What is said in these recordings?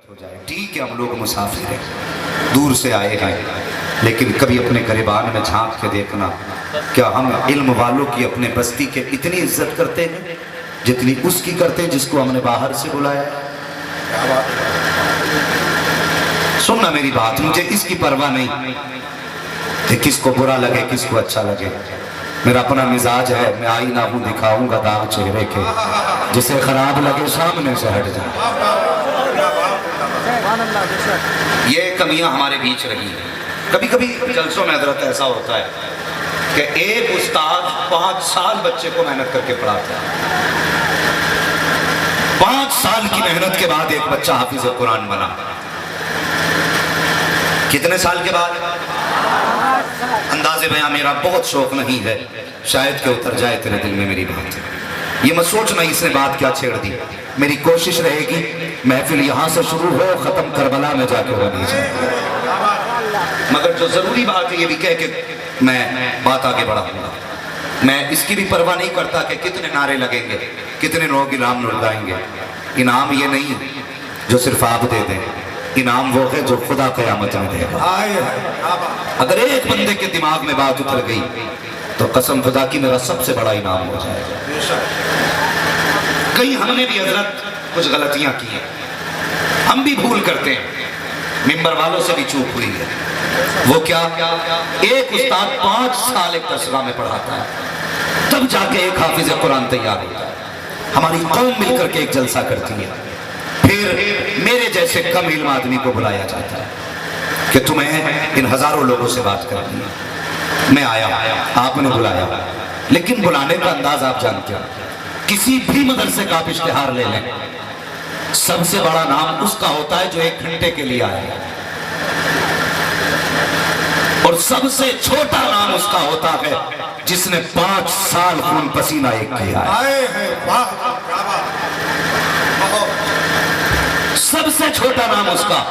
ہو جائے۔ ٹھیک ہے ہم لوگ مسافر ہیں، دور سے آئے ہیں، لیکن کبھی اپنے گریبان میں جھانک کے دیکھنا، کیا ہم علم والوں کی اپنے بستی کے اتنی عزت کرتے ہیں جتنی اس کی کرتے ہیں جس کو ہم نے باہر سے بلایا؟ سننا میری بات، مجھے اس کی پرواہ نہیں کہ کس کو برا لگے کس کو اچھا لگے۔ میرا اپنا مزاج ہے، میں آئینہ ہوں، دکھاؤں گا داغ چہرے کے، جسے خراب لگے سامنے سے ہٹ جائے۔ یہ کمیاں ہمارے بیچ رہی ہیں۔ کبھی کبھی جلسوں میں حضرت ایسا ہوتا ہے کہ ایک استاد 5 سال بچے کو محنت کر کے پڑھاتا ہے، 5 سال کی محنت کے بعد ایک بچہ حافظ قرآن بنا۔ کتنے سال کے بعد؟ انداز بیان میرا بہت شوق نہیں ہے، شاید کہ اتر جائے تیرے دل میں میری بات۔ یہ مت سوچنا اس نے بات کیا چھیڑ دی، میری کوشش رہے گی محفل یہاں سے شروع ہو، ختم کربلا میں جا کے ہونی چاہیے۔ مگر جو ضروری بات ہے یہ بھی کہہ کہ میں بات آگے بڑھاؤں گا، میں اس کی بھی پرواہ نہیں کرتا کہ کتنے نعرے لگیں گے، کتنے لوگ انعام لٹائیں گے۔ انعام یہ نہیں جو صرف آپ دے دیں، انعام وہ ہے جو خدا قیامت میں دے گا۔ اگر ایک بندے کے دماغ میں بات اتر گئی تو قسم خدا کی میرا سب سے بڑا انعام ہو جائے گا۔ کہیں ہم نے بھی حضرت کچھ غلطیاں کی ہیں، ہم بھی بھول کرتے ہیں، ممبر والوں سے بھی چوک ہوئی ہے۔ وہ کیا؟ ایک استاد 5 سال ایک درسگاہ میں پڑھاتا ہے، تب جا کے ایک حافظ قرآن تیار ہوتا ہے۔ ہماری قوم مل کر کے ایک جلسہ کرتی ہے، پھر میرے جیسے کم علم آدمی کو بلایا جاتا ہے کہ تمہیں ان ہزاروں لوگوں سے بات کرنی ہے۔ میں آیا، آپ نے بلایا، لیکن بلانے کا انداز آپ جانتے ہیں۔ کسی بھی مدرسے کا آپ اشتہار لے لیں، سب سے بڑا نام اس کا ہوتا ہے جو 1 گھنٹے کے لیے آئے، اور سب سے چھوٹا نام اس کا ہوتا ہے جس نے 5 سال خون پسینہ ایک کیا ہے۔ سب سے چھوٹا نام اس کا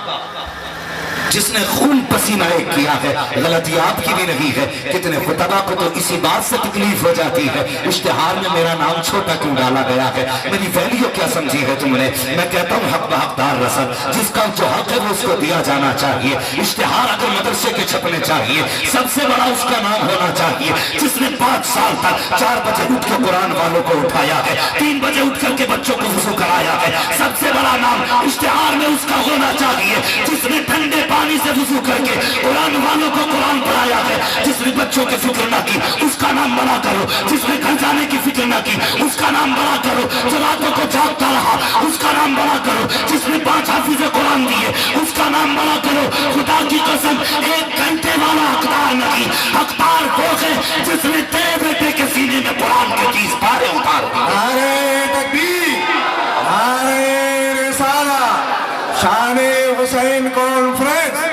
جس نے خون پسینہ ایک کیا ہے۔ غلطی آپ کی بھی نہیں ہے، کتنے خطبہ کو تو اسی بات سے تکلیف ہو جاتی ہے، اشتہار میں میرا نام چھوٹا کیوں ڈالا گیا ہے، میری ویلیو کیا سمجھی ہے تم نے؟ میں کہتا ہوں حق بحقدار رسل، جس کا جو حق ہے وہ اس کو دیا جانا چاہیے۔ اشتہار اگر مدرسے کے چھپنے چاہیے، سب سے بڑا اس کا نام ہونا چاہیے جس نے 5 سال تک 4 بجے اٹھ کے قرآن والوں کو اٹھایا ہے، 3 بجے اٹھ کر کے بچوں کو وضو کرایا ہے۔ سب سے بڑا نام اشتہار میں اس کا ہونا چاہیے جس نے ٹھنڈے پانی سے وضو کر کے قرآن والوں کو قرآن پڑھایا ہے۔ جس نے بچوں کی فکر نہ کی اس کا نام بڑا کرو، جس نے گھر جانے کی فکر نہ کی اس کا نام بڑا کرو، جو راتوں کو جاگتا رہا اس کا نام بڑا کرو، جس نے 5 حافظ قرآن دیے اس کا نام بڑا کرو۔ خدا کی قسم 1 گھنٹے والا حقدار نہیں، حقدار وہ ہے جس نے تیرے بیٹے کے سینے میں قرآن کے 30 پارے اتار دیے۔ نعرہ تکبیر، نعرہ رسالہ، شان حسین کانفرنس،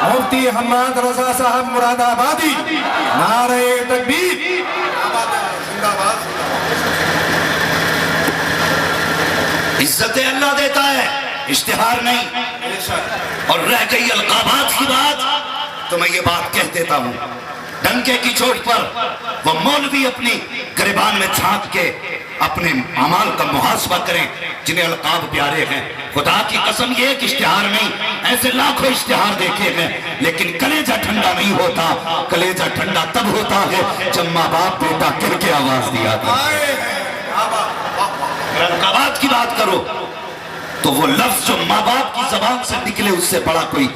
مفتی حماد رضا صاحب مراد آبادی، نعرہ تکبیر۔ عزت اللہ دیتا ہے، اشتہار نہیں۔ اور رہ گئی القابات کی بات تو میں یہ بات کہہ دیتا ہوں، ڈنکے کی چوٹ پر وہ مولوی اپنی گریبان میں جھانک کے اپنے اعمال کا محاسبہ کریں جنہیں القاب پیارے ہیں۔ خدا کی قسم یہ ایک اشتہار نہیں، ایسے لاکھوں اشتہار دیکھے ہیں، لیکن کلیجہ ٹھنڈا نہیں ہوتا۔ کلیجہ ٹھنڈا تب ہوتا ہے جب ماں باپ بیٹا کہہ کے آواز دیا تھا۔ اگر القابات کی بات کرو تو وہ لفظ جو ماں باپ کی زبان سے نکلے اس سے بڑا کوئی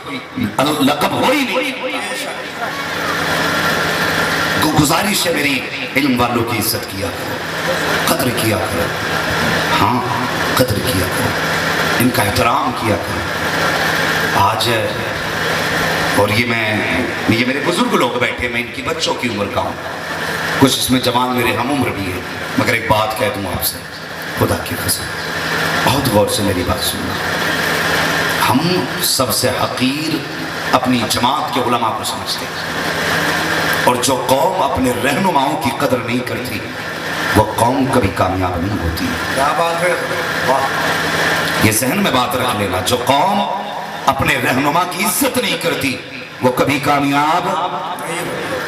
لقب ہو ہی نہیں۔ گزارش ہے میری، علم والوں کی عزت کیا کرو، قدر کیا کرو، ہاں قدر کیا کرو، ان کا احترام کیا کرو۔ آج اور یہ میرے بزرگ لوگ بیٹھے، میں ان کی بچوں کی عمر کا ہوں، کچھ اس میں جوان میرے ہم عمر بھی ہیں، مگر ایک بات کہہ دوں آپ سے، خدا کی قسم بہت غور سے میری بات سننا، ہم سب سے حقیر اپنی جماعت کے علماء کو سمجھتے ہیں، اور جو قوم اپنے رہنماؤں کی قدر نہیں کرتی وہ قوم کبھی کامیاب نہیں ہوتی۔ کیا بات ہے، واہ! یہ ذہن میں بات رکھ لینا، جو قوم اپنے رہنما کی عزت نہیں کرتی وہ کبھی کامیاب،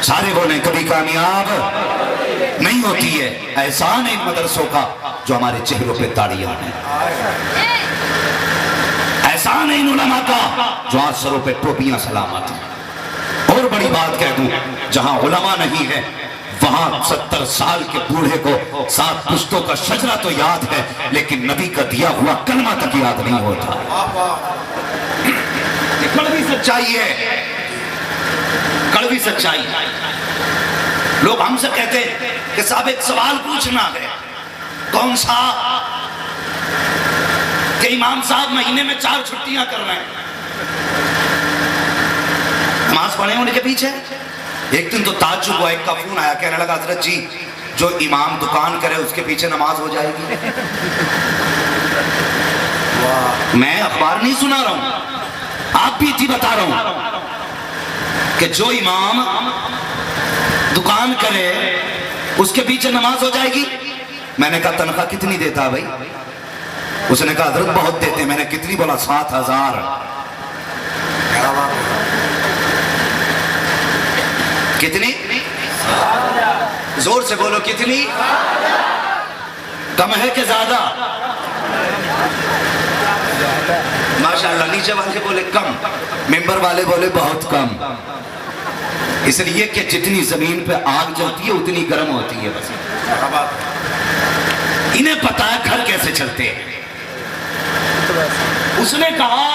سارے بولیں کبھی کامیاب نہیں ہوتی ہے۔ احسان ہے ان مدرسوں کا جو ہمارے چہروں پہ داڑیاں ہیں، احسان ہے ان علماء کا جو آج سروں پہ ٹوپیاں سلامت ہیں. اور بڑی بات کہہ دوں, جہاں علماء نہیں ہے وہاں 70 سال کے بوڑھے کو 7 پشتوں کا شجرہ تو یاد ہے, لیکن نبی کا دیا ہوا کلمہ تک یاد نہیں ہوتا. یہ کڑوی سچائی ہے, کڑوی سچائی. لوگ ہم سے کہتے ہیں کہ صاحب ایک سوال پوچھنا ہے. کون سا؟ کہ امام صاحب مہینے میں 4 چھٹیاں کر رہے ہیں, نماز پڑھے ان کے پیچھے. ایک دن تو تعجب ہوا, ایک کا فون آیا, کہنے لگا حضرت جی جو امام دکان کرے اس کے پیچھے نماز ہو جائے گی. میں اخبار نہیں سنا رہا ہوں, آپ بھی تھی بتا رہا ہوں کہ جو امام دکان کرے اس کے پیچھے نماز ہو جائے گی. میں نے کہا تنخواہ کتنی دیتا بھائی؟ اس نے کہا حضرت بہت دیتے. میں نے کتنی بولا 7,000. کتنی؟ زور سے بولو, کتنی؟ کم ہے کہ زیادہ؟ ماشاءاللہ. نیچے والے بولے کم, ممبر والے بولے بہت کم. اس لیے کہ جتنی زمین پہ آگ جلتی ہے اتنی گرم ہوتی ہے. بس انہیں پتا ہے گھر کیسے چلتے ہیں. اس نے کہا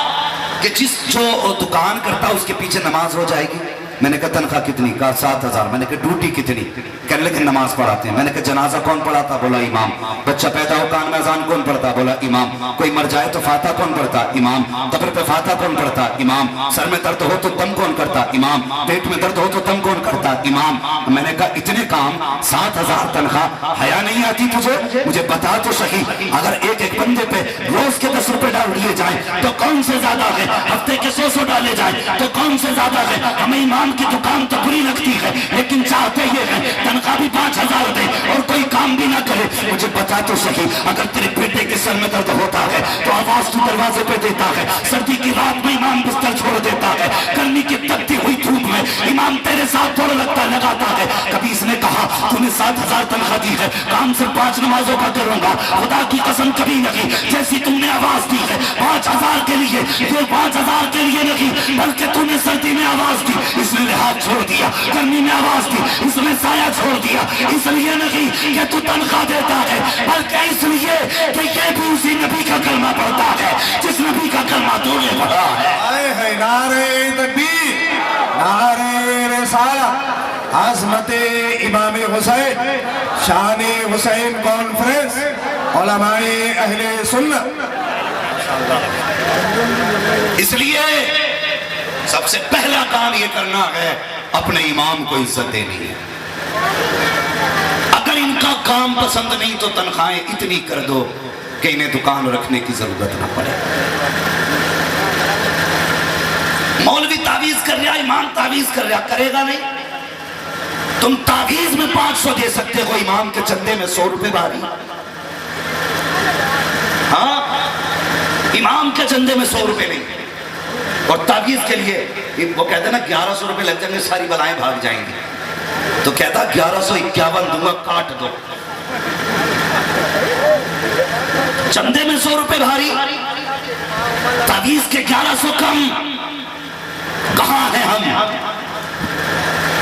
کہ جو دکان کرتا اس کے پیچھے نماز ہو جائے گی. میں نے کہا تنخواہ کتنی؟ کہا 7,000. میں نے کہا ڈیوٹی کتنی؟ کہنے لگے نماز پڑھاتے ہیں. میں نے کہا جنازہ کون پڑھاتا؟ بولا امام. بچہ پیدا ہو کان میں اذان کون پڑھتا؟ بولا امام. کوئی مر جائے تو فاتحہ کون پڑھتا؟ امام. قبر پہ فاتحہ کون پڑھتا؟ امام. سر میں درد ہو تو دم کون کرتا؟ امام. پیٹ میں درد ہو تو دم کون کرتا؟ امام. میں نے کہا اتنے کام 7,000 تنخواہ, حیا نہیں آتی تجھے؟ مجھے بتا تو صحیح, اگر ایک ایک بندے پہ روز کے 10 روپے ڈال دیے جائیں تو کون سے زیادہ ہے؟ ہفتے کے 100 ڈالے جائیں تو کون سے زیادہ ہے؟ ہمیں امام کی دکان تو بری لگتی ہے, لیکن چاہتے یہ ہیں تنخواہ بھی 5,000 دے اور کوئی کام بھی نہ کرے. مجھے بتا تو صحیح, اگر تیرے بیٹے کے سر میں درد ہوتا ہے تو آواز تو دروازے پہ دیتا ہے, سردی کی رات میں امام بستر چھوڑ دیتا ہے, گرمی کی تپتی ہوئی دھوپ میں امام تیرے ساتھ دوڑ لگاتا ہے. کبھی اس نے کہا تو نے 7,000 تنخواہ دی ہے, کام صرف 5 نمازوں کا کروں گا, خدا کی قسم کبھی نہیں. جیسی تم نے آواز دی ہے 5,000 کے لیے, یہ 5,000 کے لیے نہیں بلکہ تم نے سردی میں آواز دی, اس نے لحاظ چھوڑ دیا, گرمی میں آواز دی, اس نے سایہ چھوڑ دیا. اس لیے نہیں کہ تو تنخواہ دیتا ہے, بلکہ اس لیے کہ یہ بھی اسی نبی کا کلمہ پڑھتا ہے جس نبی کا کلمہ تو نے پڑھا ہے. نعرہ تکبیر, نعرہ رسالت, عظمت امام حسین, شان حسین کانفرنس, علماء اہل سنت. اس لیے سب سے پہلا کام یہ کرنا ہے اپنے امام کو عزت دینی ہے. اگر ان کا کام پسند نہیں تو تنخواہیں اتنی کر دو کہ انہیں دکان رکھنے کی ضرورت نہ پڑے. مولوی تعویذ کر رہا, امام تعویذ کر رہا, کرے گا نہیں. تم تعویذ میں 500 دے سکتے ہو, امام کے چندے میں 100 روپے بھاری. ہاں, امام کے چندے میں 100 روپے نہیں. اور تعویذ کے لیے وہ کہتے ہیں نا 1,100 روپے لگ جائیں گے, ساری بلائیں بھاگ جائیں گی. تو کہتا 1,151 دوں گا, کاٹ دو. چندے میں 100 روپے بھاری, تعویذ کے 1,100 کم. کہاں ہیں ہم؟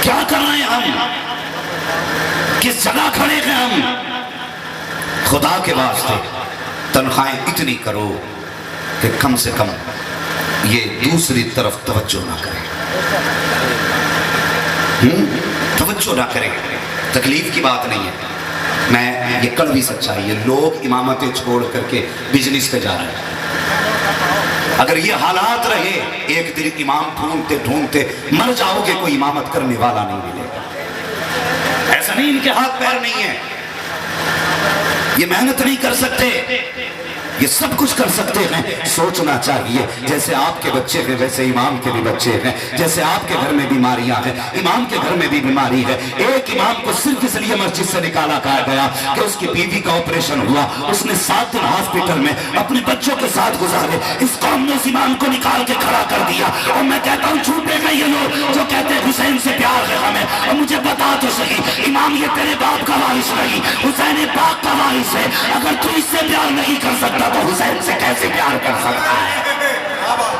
کیا کر رہے ہیں ہم؟ کس جگہ کھڑے ہیں ہم؟ خدا کے واسطے تنخواہیں اتنی کرو کہ کم سے کم یہ دوسری طرف توجہ نہ کرے. توجہ نہ کرے. تکلیف کی بات نہیں ہے, میں یہ کڑوی سچائی ہے. لوگ امامتیں چھوڑ کر کے بزنس پہ جا رہے ہیں. اگر یہ حالات رہے ایک دن امام ڈھونڈتے ڈھونڈتے مر جاؤ گے, کوئی امامت کرنے والا نہیں ملے گا. ایسا نہیں ان کے ہاتھ پیر نہیں ہے, یہ محنت نہیں کر سکتے, یہ سب کچھ کر سکتے ہیں. سوچنا چاہیے جیسے آپ کے بچے ہیں ویسے امام کے بھی بچے ہیں, جیسے آپ کے گھر میں بیماریاں ہیں امام کے گھر میں بھی بیماری ہے. ایک امام کو صرف اس لیے مسجد سے نکالا گیا کہ اس کی بیوی کا آپریشن ہوا, اس نے 7 دن ہاسپٹل میں اپنے بچوں کے ساتھ گزارے. اس قوم نے اس امام کو نکال کے کھڑا کر دیا. اور میں کہتا ہوں جھوٹے ہیں یہ لوگ جو کہتے ہیں حسین سے پیار ہے ہمیں. اور مجھے بتا تو صحیح, امام یہ تیرے باپ کا وارث نہیں, حسین پاک کا وارث ہے. اگر تو اس سے پیار نہیں کر سکتا تو حسین سے کیسے پیار کر سکتا ہے؟